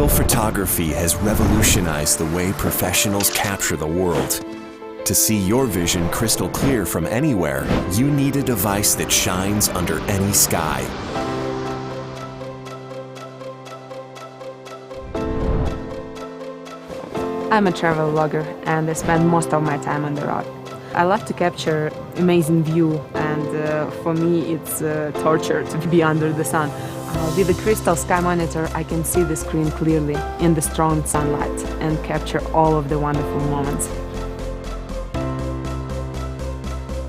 Aerial photography has revolutionized the way professionals capture the world. To see your vision crystal clear from anywhere, you need a device that shines under any sky. I'm a travel vlogger and I spend most of my time on the road. I love to capture amazing view, and for me it's torture to be under the sun. With the CrystalSky monitor I can see the screen clearly in the strong sunlight and capture all of the wonderful moments.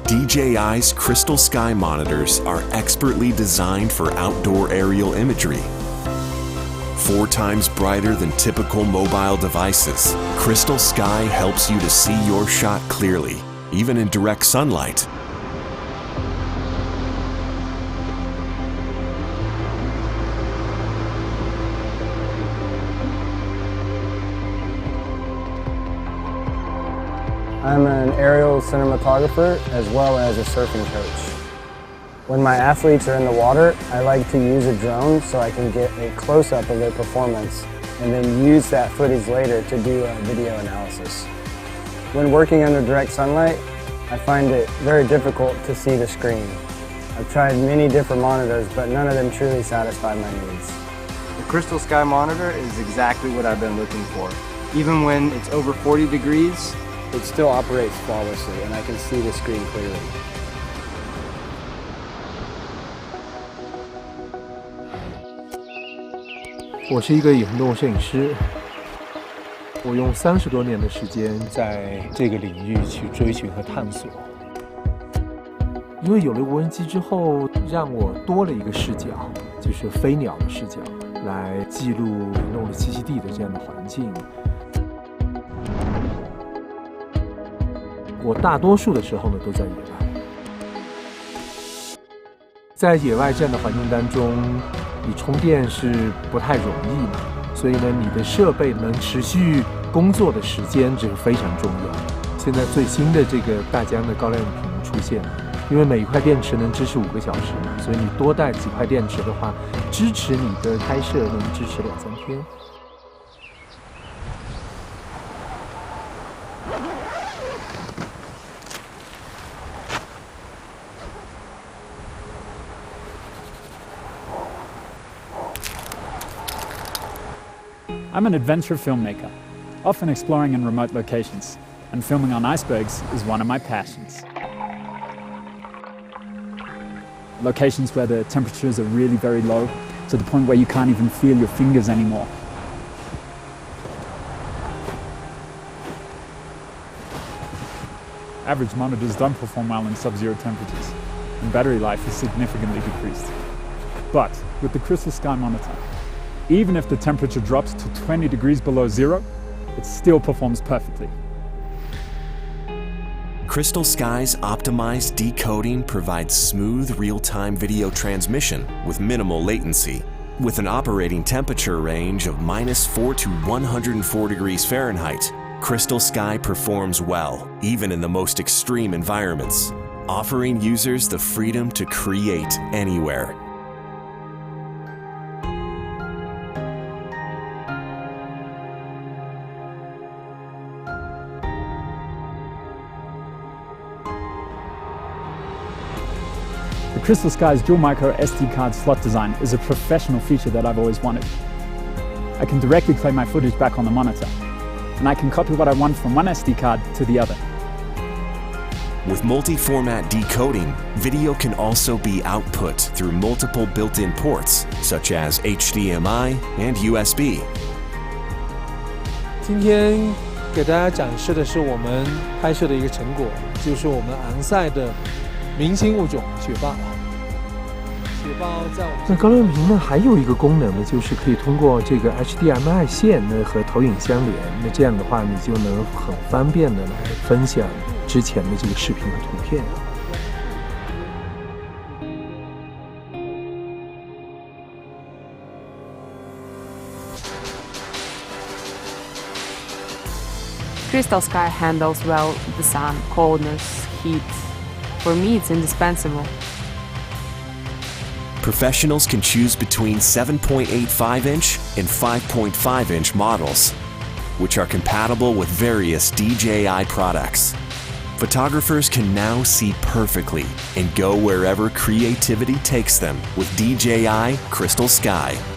DJI's CrystalSky monitors are expertly designed for outdoor aerial imagery. 4 times brighter than typical mobile devices, CrystalSky helps you to see your shot clearly, even in direct sunlight. I'm an aerial cinematographer as well as a surfing coach. When my athletes are in the water, I like to use a drone so I can get a close-up of their performance and then use that footage later to do a video analysis. When working under direct sunlight, I find it very difficult to see the screen. I've tried many different monitors, but none of them truly satisfy my needs. The CrystalSky monitor is exactly what I've been looking for. Even when it's over 40 degrees, it still operates flawlessly and I can see the screen clearly. 我是一个影动摄影师，我用30多年的时间在这个领域去追寻和探索。因为有了无人机之后，让我多了一个视角，就是飞鸟的视角，来记录影动的栖息地的这样的环境。我大多数的时候呢都在野外，在野外这样的环境当中。 你充电是不太容易的，所以呢，你的设备能持续工作的时间这是非常重要。现在最新的这个大疆的高亮屏出现了，因为每一块电池能支持5个小时嘛，所以你多带几块电池的话，支持你的拍摄能支持2、3天。 I'm an adventure filmmaker, often exploring in remote locations, and filming on icebergs is one of my passions. Locations where the temperatures are really very low, to the point where you can't even feel your fingers anymore. Average monitors don't perform well in sub-zero temperatures, and battery life is significantly decreased. But with the CrystalSky monitor, even if the temperature drops to 20 degrees below zero, it still performs perfectly. CrystalSky's optimized decoding provides smooth real-time video transmission with minimal latency. With an operating temperature range of -4 to 104 degrees Fahrenheit, CrystalSky performs well, even in the most extreme environments, offering users the freedom to create anywhere. The CrystalSky's dual micro SD card slot design is a professional feature that I've always wanted. I can directly play my footage back on the monitor, and I can copy what I want from one SD card to the other. With multi-format decoding, video can also be output through multiple built-in ports, such as HDMI and USB. 今天给大家展示的是我们拍摄的一个成果，就是我们昂赛的明星物种雪豹。雪豹在我们那高亮屏呢，还有一个功能呢，就是可以通过这个 HDMI 线呢和投影相连。那这样的话，你就能很方便的来分享之前的这个视频和图片。CrystalSky handles well the sun, coldness, heat. For me, it's indispensable. Professionals can choose between 7.85-inch and 5.5-inch models, which are compatible with various DJI products. Photographers can now see perfectly and go wherever creativity takes them with DJI CrystalSky.